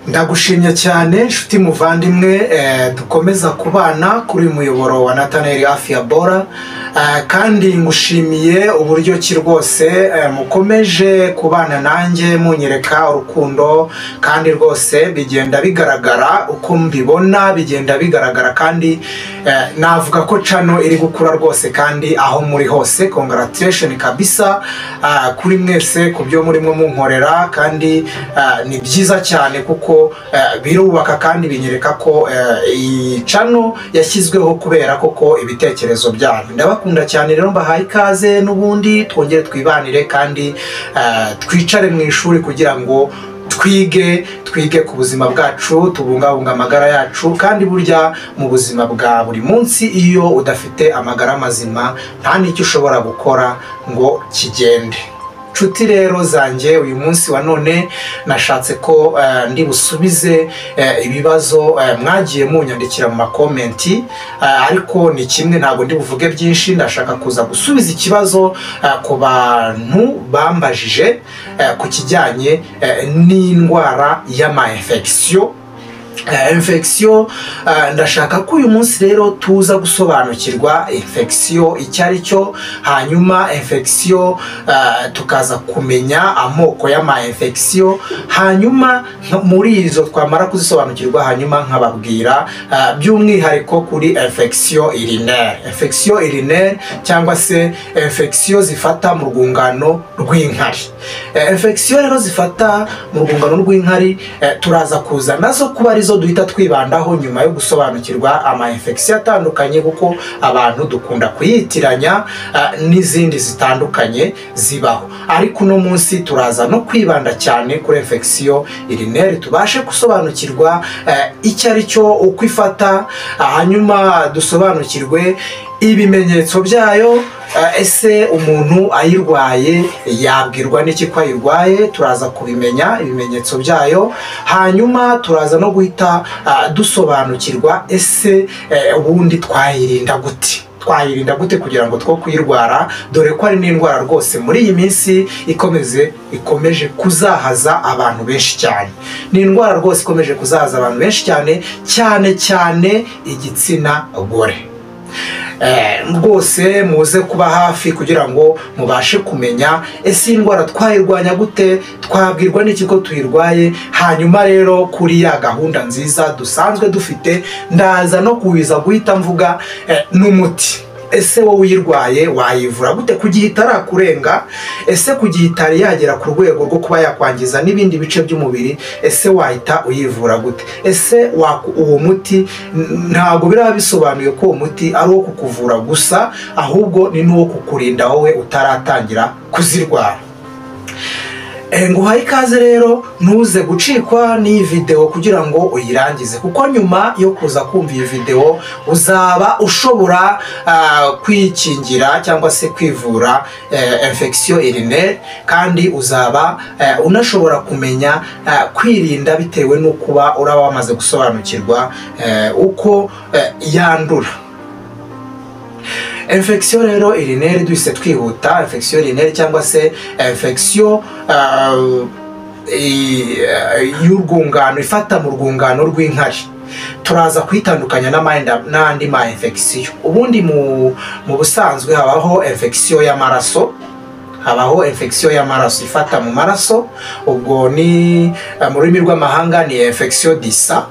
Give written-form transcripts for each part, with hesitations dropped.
Ndagushimye cyane nshuti muvandimwe dukomeza kubana kuri muyoboro wa Nathaniel Afia Bora kandi ngushimiye uburyo ki rwose mukomeje kubana nanjye munyereka urukundo kandi rwose bigenda bigaragara uko mbibona bigenda bigaragara kandi navuga ko channel iri gukura rwose kandi aho muri hose congratulations kabisa kuri mwese kubyo murimo munkorera kandi ni byiza cyane kuko birubaka kandi binyereka ko iyi channel yashyizweho kubera koko ibitekerezo byanyu. Ndabakunda cyane rero mbahaye ikaze n'ubundi twongere twibanire kandi twicare mu ishuri kugira ngo twige ku buzima bwacu tubungabunga amagara yacu kandi burya mu buzima bwa buri munsi iyo udafite amagara mazima nta n'icyo ushobora gukora ngo kigende. Nshuti rero zanjye uyu munsi wa none nashatse ko ndi busubize ibibazo mwagiye munyandikira mu makomenti ariko ni kimwe ntabwo ndi buvuge byinshi. Ndashaka kuza gusubiza ikibazo ku bantu bambajije ku kijyanye n'indwara y'ama-infection. Infection ndashaka ko uyu munsi rero tuza gusobanukirwa infection icyo ari cyo, hanyuma infection tukaza kumenya amoko y'ama-infection, hanyuma muri izo twamara kuzisobanukirwa hanyuma nkababwira by'umwihariko kuri infection urinaire. Infection urinaire cyangwa se infection zifata mu rwungano rw'inkari. Infection rero zifata mu rwungano rw'inkari turaza kuza nazo kuba arizo duhita twibandaho nyuma yo gusobanukirwa ama-infection atandukanye kuko abantu dukunda kuyitiranya n'izindi zitandukanye zibaho. Ariko uno munsi turaza no kwibanda cyane kuri infection urinaire tubashe gusobanukirwa icyo ari cyo uko ifata, hanyuma dusobanukirwe ibimenyetso byayo. Ese umuntu ayirwaye yabwirwa n'iki ko ayirwaye? Turaza kubimenya ibimenyetso byayo, hanyuma turaza no guhita dusobanukirwa ese ubundi twayirinda gute kugira ngo two kuyirwara, dore ko ari n'indwara rwose muri iyi minsi ikomeje kuzahaza abantu benshi cyane. Ni indwara rwose ikomeje kuzahaza abantu benshi cyane igitsina gore. Rwose muze kuba hafi kugira ngo mubashe kumenya ese indwara twayirwanya gute, twabwirwa n'iki ko tuyirwaye. Hanyuma rero kuri ya gahunda nziza dusanzwe dufite ndaza no kubiza guhita mvuga n'umuti. Ese wowe uyirwaye wayivura gute kugihe itarakurenga? Ese kugihe itari yagera ku rwego rwo kuba yakwangiza n'ibindi bice by'umubiri, ese wahita uyivura gute? Ese uwo muti ntabwo biraba bisobanuye ko uwo muti ari uwo kukuvura gusa, ahubwo ni n'uwo kukurinda wowe utaratangira kuzirwara. Nguhaye ikaze rero ntuze gucikwa n'iyi video kugira ngo uyirangize, kuko nyuma yo kuza kumva iyi video uzaba ushobora kwikingira cyangwa se kwivura infection urinaire kandi uzaba unashobora kumenya kwirinda bitewe no kuba uraba wamaze gusobanukirwa uko yandura. Infection rero urinaire duhise twihuta. Infection urinaire cyangwa se infection y'urwungano ifata mu rwungano rw'inkari. Turaza kwitandukanya n'andi ma-infection. Ubundi mu busanzwe habaho infection y'amaraso, ifata mu maraso, ubwo ni mu rurimi rw'amahanga ni infection du sang.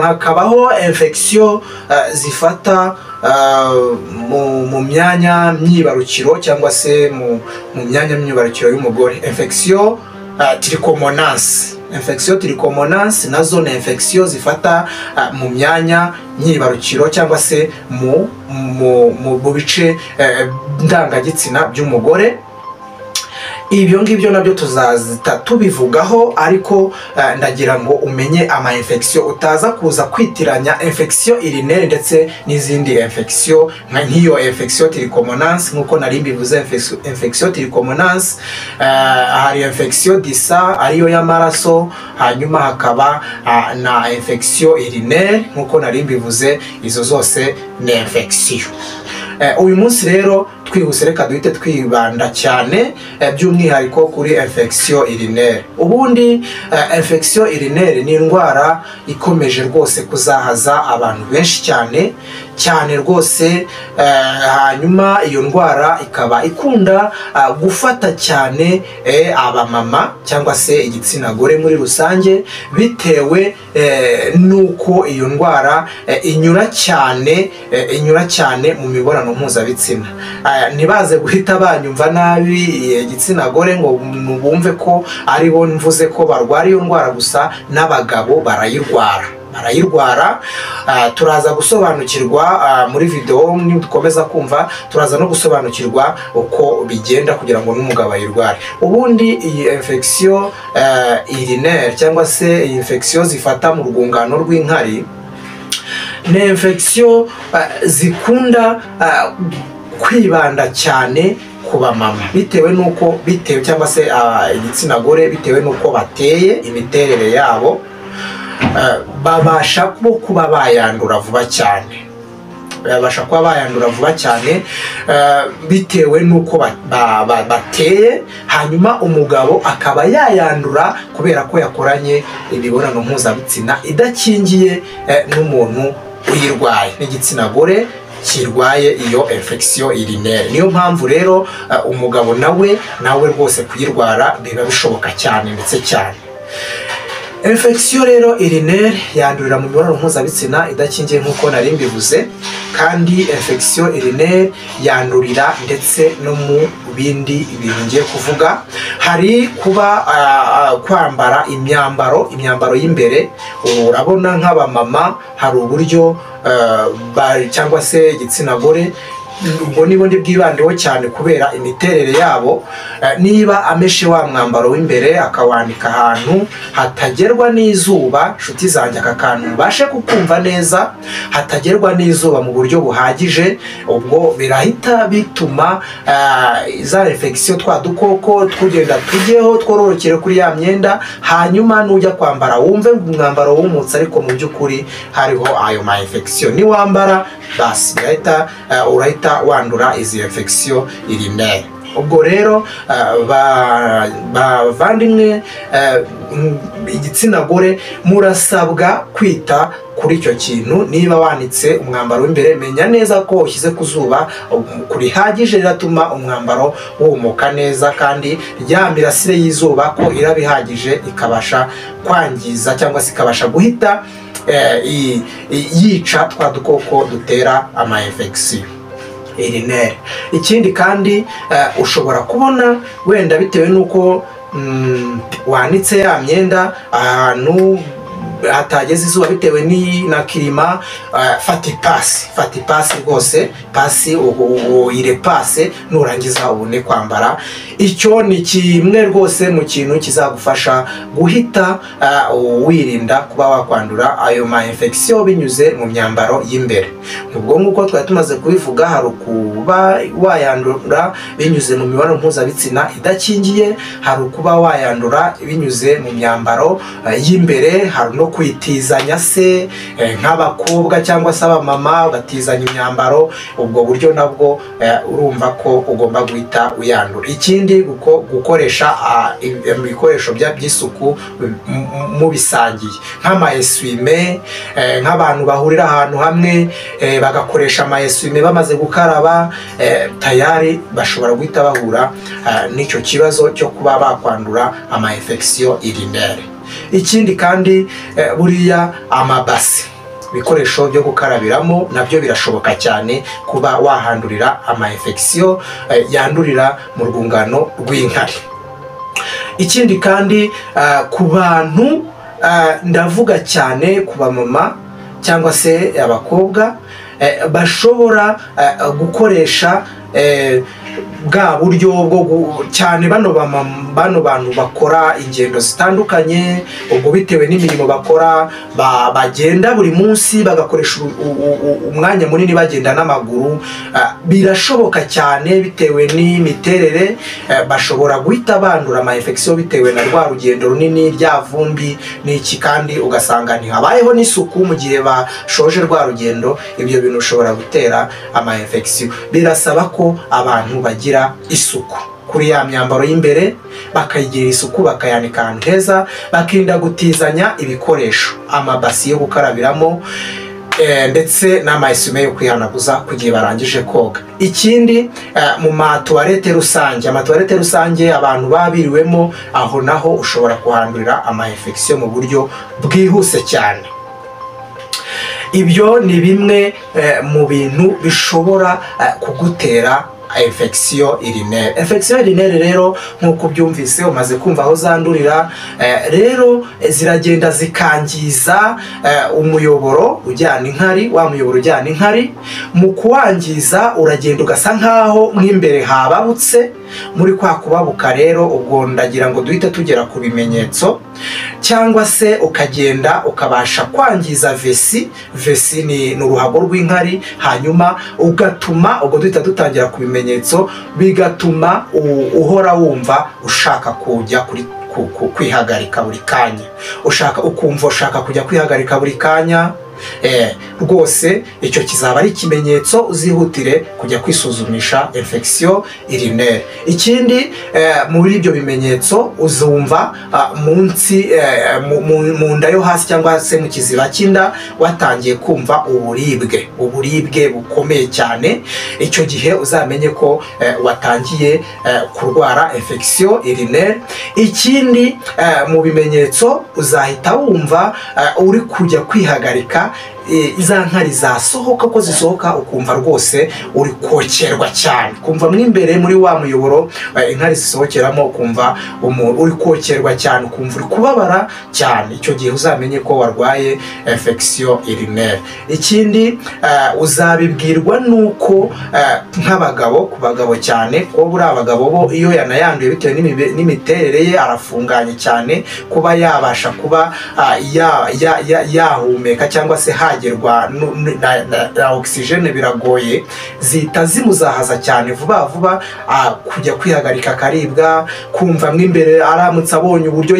Hakabaho infection zifata mu myanya myibarukiro cyangwa se mu myanya myibarukiro y'umugore. Infection trichomonas nazo ni infection zifata mu myanya myibarukiro cyangwa se mu bice ndangagitsina by'umugore. Ibyo ngibyo nabyo tuzazita tubivugaho, ariko ndagira ngo umenye ama-infection utaza kuza kwitiranya infection urinaire ndetse n'izindi infection nk'iyo infection trichomonas. Nkuko nari mbivuze infection trichomonas hari infection du sang ariyo y'amaraso, hanyuma hakaba na infection urinaire nkuko nari mbivuze. Izo zose ni infection. Uyu munsi rero twihuse reka duhite twibanda cyane by'umwihariko kuri infection urinaire. Ubundi infection urinaire ni indwara ikomeje rwose kuzahaza abantu benshi cyane rwose. Hanyuma iyo ndwara ikaba ikunda gufata cyane abamama cyangwa se igitsina gore muri rusange, bitewe nuko iyo ndwara inyura cyane mu mibonano mpuzabitsina. Ntibaze guhita banyumva nabi igitsina gore ngo bumve ko ari bo mvuze ko barwara iyo ndwara gusa, n'abagabo barayirwara. Turaza gusobanukirwa muri video dukomeza kumva, turaza no gusobanukirwa uko bigenda kugira ngo n'umugabo ayirware. Ubundi iyi infection urinaire cyangwa se infection zifata mu rwungano rw'inkari ni infection zikunda kwibanda cyane ku bamama, bitewe cyangwa se igitsina gore, bitewe nuko bateye, imiterere yabo, babasha kuba bayandura vuba cyane. Bitewe nuko bateye, hanyuma umugabo akaba yayandura kubera ko yakoranye imibonano mpuzabitsina idakingiye n'umuntu uyirwaye, n'igitsina gore kirwaye iyo infection urinaire. Niyo mpamvu rero umugabo nawe rwose kuyirwara biba bishoboka cyane ndetse cyane. Infection rero urinaire yandurira mu mibonano mpuzabitsina idakingiye nk'uko nari mbivuze, kandi infection urinaire yandurira ndetse no mu bindi bintu ngiye kuvuga. Hari kuba kwambara imyambaro y'imbere. Urabona nk'abamama hari uburyo cyangwa se igitsina gore, ubwo nibo ndi bwibandeho cyane kubera imiterere yabo. Niba ameshe wa mwambaro w'imbere akawanika ahantu hatagerwa n'izuba, nshuti zanjye, aka kantu mbashe kukumva neza, hatagerwa n'izuba mu buryo buhagije, ubwo birahita bituma za infection, twa dukoko tugenda tujyeho twororokere kuri ya myenda, hanyuma nujya kwambara wumve umwambaro wumutse, ariko mu by'ukuri hariho ayo ma infection. Ni wambara basi urahita wandura izi infection urinaire. Ubwo rero bavandimwe, igitsina gore murasabwa kwita kuri icyo kintu. Niba wanitse umwambaro w'imbere, menya neza ko ushyize ku zuba kurihagije, riratuma umwambaro wumuka neza, kandi rya mirasire y'izuba ko irabihagije ikabasha kwangiza cyangwa se ikabasha guhita yica twa dukoko dutera ama infection urinaire. Ikindi kandi ushobora kubona wenda bitewe nuko wanitse ya myenda ahantu hatageze izuba, bitewe na kirima, fata ipasi rwose, pasi uyirepase, nurangiza ubone kwambara. Icyo ni kimwe rwose mu kintu kizagufasha guhita wirinda kuba wakwandura ayo ma infection binyuze mu myambaro y'imbere. Ubwo nk'uko twari tumaze kubivuga, hari ukuba wayandura binyuze mu mibonano mpuzabitsina idakingiye, hari ukuba wayandura binyuze mu myambaro y'imbere, hari no kwitizanya se nk'abakobwa cyangwa se abamama ugatizanya imyambaro. Ubwo buryo nabwo urumva ko ugomba guhita uyandura. Ikindi gukoresha ibikoresho by'isuku mubisangiye, nk'ama eswime, nk'abantu bahurira ahantu hamwe bagakoresha ama eswime bamaze gukaraba, tayari bashobora guhita bahura n'icyo kibazo cyo kuba bakwandura ama infection urinaire. Ikindi kandi buriya amabasi, ibikoresho byo gukarabiramo, nabyo birashoboka cyane kuba wahandurira ama infection yandurira mu rwungano rw'inkari. Ikindi kandi ku bantu, ndavuga cyane ku bamama cyangwa se abakobwa, bashobora gukoresha bwa buryo bwo cyane bano bantu bakora ingendo zitandukanye, ubwo bitewe n'imirimo bakora, bagenda buri munsi bagakoresha umwanya munini bagenda n'amaguru. Birashoboka cyane bitewe n'imiterere, bashobora guhita bandura ama infection bitewe na rwa rugendo runini, rya vumbi n'iki, kandi ugasanga ntihabayeho n'isuku mu gihe bashoje rwa rugendo. Ibyo bintu ushobora gutera ama infection. Birasaba ko ko abantu bagira isuku kuri ya myambaro y'imbere, bakayigirira isuku, bakayanika ahantu heza, bakirinda gutizanya ibikoresho, amabasi yo gukarabiramo ndetse n'amayesume yo kwihanaguza kugihe barangije koga. Ikindi mu matuwarete rusange, amatuwarete rusange abantu babiriwemo, aho naho ushobora kuhandurira ama-infection mu buryo bwihuse cyane. Ibyo ni bimwe mu bintu bishobora kugutera infection urinaire. Infection urinaire rero nkuko byumvise umaze kumva aho zandurira, rero ziragenda zikangiza umuyoboro ujyana inkari, wa muyoboro ujyana inkari. Mu kuwangiza uragenda ugasa nkaho mw'imbere hababutse, muri kwa kubabuka rero ubwo ndagira ngo duhite tugera ku bimenyetso, cyangwa se ukagenda ukabasha kwangiza vesi ni uruhago rw'inkari, hanyuma ugatuma ubwo duhita dutangira ku bimenyetso, bigatuma uhora wumva ushaka kujya kwihagarika buri kanya, ukumva ushaka kujya kwihagarika buri kanya. Rwose icyo kizaba ari ikimenyetso, uzihutire kujya kwisuzumisha infection urinaire. Ikindi muri ibyo bimenyetso uzumva munsi mu nda yo hasi cyangwa se mu kiziba cy'inda watangiye kumva uburibwe bukomeye cyane. Icyo gihe uzamenye ko watangiye kurwara infection urinaire. Ikindi mu bimenyetso uzahita wumva uri kujya kwihagarika, iza nkari zasohoka, ko zisohoka ukumva rwose uri kokerwa cyane, kumva mw'imbere muri wa muyoboro inkari zisohokeramo, ukumva uri kokerwa cyane, ukumva uri kubabara cyane. Icyo gihe uzamenye ko warwaye infection urinaire. Ikindi uzabibwirwa nuko nk'abagabo, ku bagabo cyane, ko buri abagabo bo iyo yanayanduye bitewe n'imiterere ye arafunganye cyane, kuba yabasha kuba yahumeka cyangwa se hagerwa na oxygene biragoye, zita zimuzahaza cyane vuba vuba kujya kwihagarika karibwa, kumva mw'imbere aramutse abonye uburyo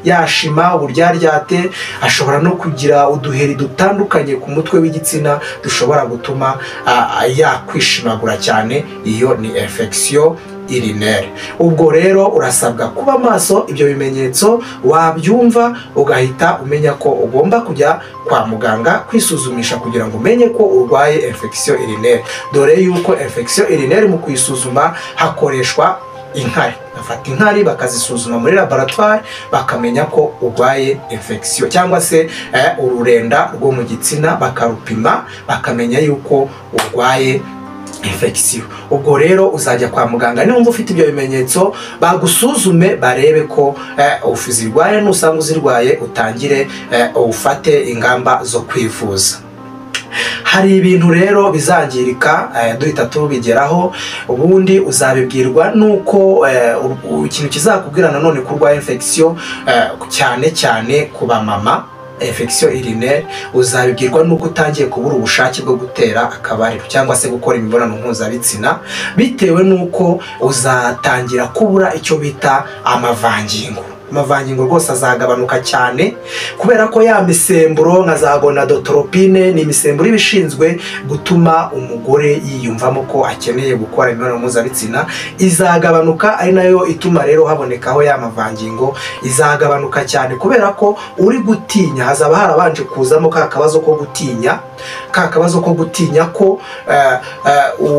yashima uburyaryate, ashobora no kugira uduheri dutandukanye ku mutwe w'igitsina dushobora gutuma yakwishimagura cyane. Iyo ni infection urinaire. Ubwo rero urasabwa kuba maso, ibyo bimenyetso wabyumva ugahita umenya ko ugomba kujya kwa muganga kwisuzumisha kugira ngo umenye ko urwaye infection urinaire. Dore yuko infection urinaire mu kuyisuzuma hakoreshwa inkari, bafata inkari bakazisuzuma muri laboratoire, bakamenya ko urwaye infection cyangwa se ururenda rwo mu gitsina bakarupima, bakamenya yuko urwaye infection. Ubwo rero uzajya kwa muganga niba ufite ibyo bimenyetso, bagusuzume barebe ko uzirwaye, nusanga uzirwaye utangire ufate ingamba zo kwivuza. Hari ibintu rero bizangirika duhita tubigeraho, ubundi uzabibwirwa nuko ikintu kizakubwira nanone ko urwaye infection, cyane cyane ku bamama. Infection urinaire uzabibwirwa nuko utangiye kubura ubushake bwo gutera akabariro cyangwa se gukora imibonano mpuzabitsina, bitewe nuko uzatangira kubura icyo bita amavangingo. Amavangingo rwose azagabanuka cyane, kubera ko ya misemburo nka za gonadotropine ni imisemburo ibishinzwe gutuma umugore yiyumvamo ko akeneye gukora imibonano mpuzabitsina, izagabanuka, ari nayo ituma rero habonekaho ya mavangingo. Izagabanuka cyane kubera ko uri gutinya, hazaba harabanje kuzamo ka kabazo ko gutinya ko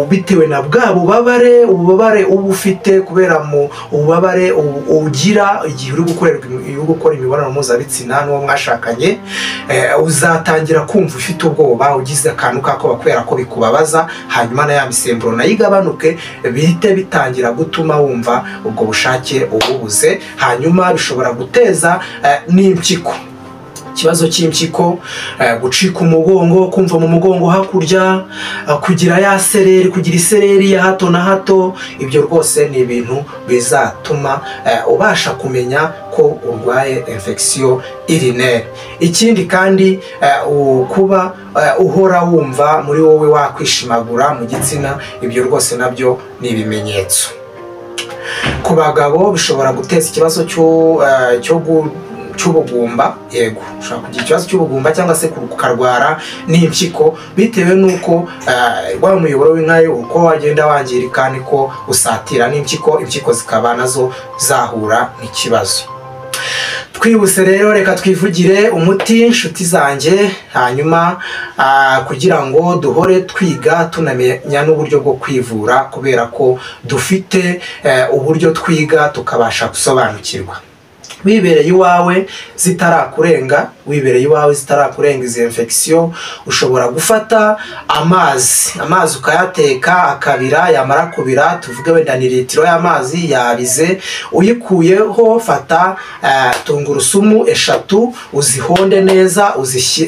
bitewe na bwa ububabare uba ufite, kubera mu ububabare ugira igihe uri gukora imibonano mpuzabitsina n'uwo mwashakanye, uzatangira kumva ufite ubwoba, ugize akantu kako kubera ko bikubabaza, hanyuma na ya misemburo nayo igabanuke, bihite bitangira gutuma wumva ubwo bushake ububuze, hanyuma bishobora guteza n'impyiko. Ikibazo cy'impyiko, gucika umugongo, kumva mu mugongo hakurya, kugira isereri ya hato na hato. Ibyo rwose ni ibintu bizatuma ubasha kumenya ko urwaye infection urinaire. Ikindi kandi kuba uhora wumva muri wowe wakwishimagura mu gitsina, ibyo rwose nabyo ni ibimenyetso. Ku bagabo bishobora guteza ikibazo cy'ubugumba, yego ushobora kugira ikibazo cy'ubugumba cyangwa se kukarwara n'impyiko bitewe n'uko wa muyoboro w'inka uko wagenda wangirika niko usatira n'impyiko, impyiko zikaba nazo zahura n'ikibazo. Twihuse rero reka twivugire umuti inshuti zanjye, hanyuma kugira ngo duhore twiga tunamenya n'uburyo bwo kwivura, kubera ko dufite uburyo twiga tukabasha gusobanukirwa. Wibereye iwawe zitarakurenga, izi infection, ushobora gufata amazi ukayateka akabira, yamara kubira tuvuge wenda ni litiro y'amazi yabize, uyikuyeho fata tungurusumu 3 uzihonde neza,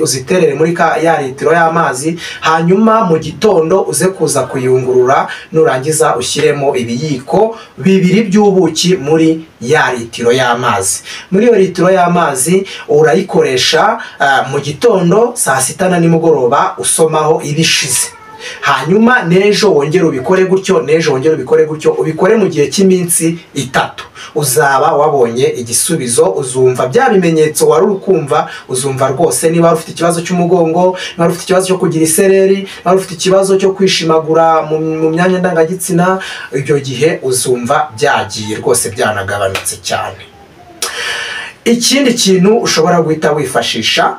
uziterere muri ya litiro y'amazi, hanyuma mu gitondo uze kuza kuyungurura, nurangiza ushyiremo ibiyiko 2 by'ubuki muri ya litiro y'amazi. Muri iyo litiro y'amazi urayikoresha mu gitondo, saa sita na nimugoroba usomaho ibishize. Hanyuma nejo wongere ubikore gutyo, ubikore mu gihe cy'iminsi 3. Uzaba wabonye igisubizo, uzumva bya bimenyetso wari ukumva, uzumva rwose niba ufite ikibazo cy'umugongo, niba ufite ikibazo cyo kugira isereri, niba ufite ikibazo cyo kwishimagura mu myanya ndangagitsina, ibyo gihe uzumva byagiye rwose byanagabanutse cyane. Ikindi kintu ushobora guhita wifashisha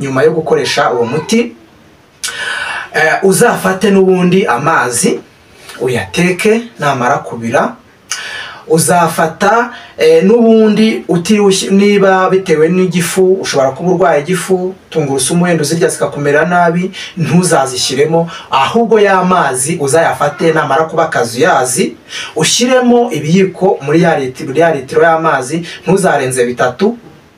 nyuma yo gukoresha uwo muti, uzafate n'ubundi amazi uyateke, namara kubira uzafata n'ubundi niba bitewe n'igifu, ushobora kuba urwaye igifu, tungurusumu wenda uzirya zikakumera nabi, ntuzazishyiremo, ahubwo y'amazi uzayafate, namara kuba akazuyazi ushyiremo ibiyiko muri ya litiro y'amazi, ntuzarenze 3,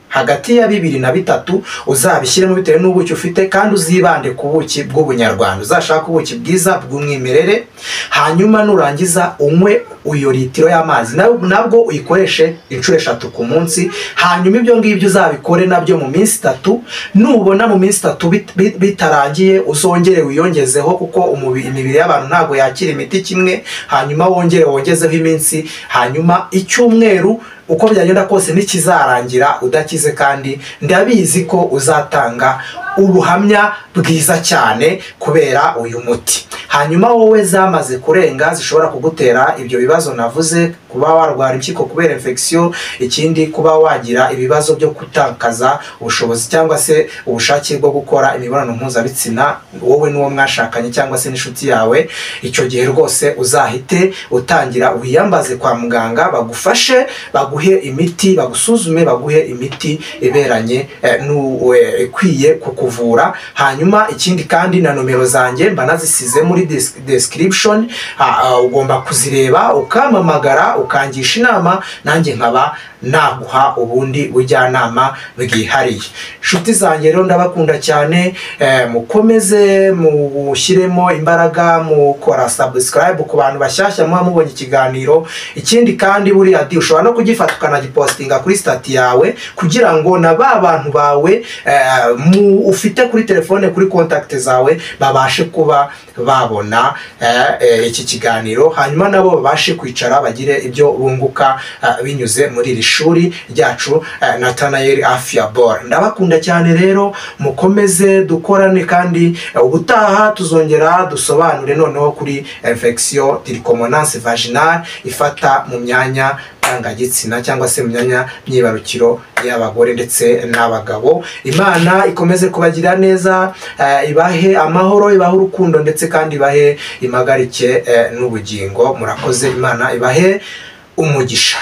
hagati ya 2 na 3 uzabishyiremo bitewe n'ubuki ufite, kandi uzibande ku buki bw'ubunyarwanda, uzashaka ubuki bwiza bw'umwimerere. Hanyuma nurangiza unywe iyo litiro y'amazi, nabwo uyikoreshe inshuro 3 ku munsi. Hanyuma ibyo ngibyo uzabikore nabyo mu minsi 3, nubona mu minsi 3 bitarangiye uzongere wiyongezeho, kuko imibiri y'abantu ntabwo yakira imiti kimwe. Hanyuma wongezeho iminsi, hanyuma icyumweru uko byagenda kose nikizarangira udakize, kandi ndabizi ko uzatanga ubuhamya bwiza cyane kubera uyu muti. Hanyuma wowe zamaze kurenga zishobora kugutera ibyo bibazo navuze, kuba warwara impyiko kubera infection, ikindi kuba wagira ibibazo byo kutakaza ubushobozi cyangwa se ubushake bwo gukora imibonano mpuzabitsina wowe n'uwo mwashakanye cyangwa se n'inshuti yawe, icyo gihe rwose uzahite utangira wiyambaze kwa muganga, bagufashe baguhe imiti, bagusuzume baguhe imiti iberanye ikwiye kukuvura. Hanyuma ikindi kandi na nomero zanjye mba nazisize muri description, ugomba kuzireba ukamamagara ukangisha inama, nanjye nkaba naguha ubundi bujyanama bwihariye. Inshuti zanjye rero ndabakunda cyane, mukomeze mushyiremo imbaraga, mukora subscribe ku bantu bashyashya muba mubonye ikiganiro. Ikindi kandi buriya ushobora no kugifata ukanagipostinga kuri stati yawe, kugira ngo na ba bantu bawe ufite kuri telefone, kuri contact zawe, babashe kuba babona iki kiganiro, hanyuma nabo babashe kwicara bagire ibyo bunguka binyuze muri iri shuri ryacu Nathanael Afia Bora. Ndabakunda cyane rero, mukomeze dukorane, kandi ubutaha tuzongera dusobanure noneho kuri infection trichomonas vaginal ifata mu myanya ndangagitsina cyangwa se mu myanya myibarukiro y'abagore ndetse n'abagabo. Imana ikomeze kubagira neza, ibahe amahoro, ibahe urukundo, ndetse kandi ibahe impagarike n'ubugingo. Murakoze, Imana ibahe umugisha.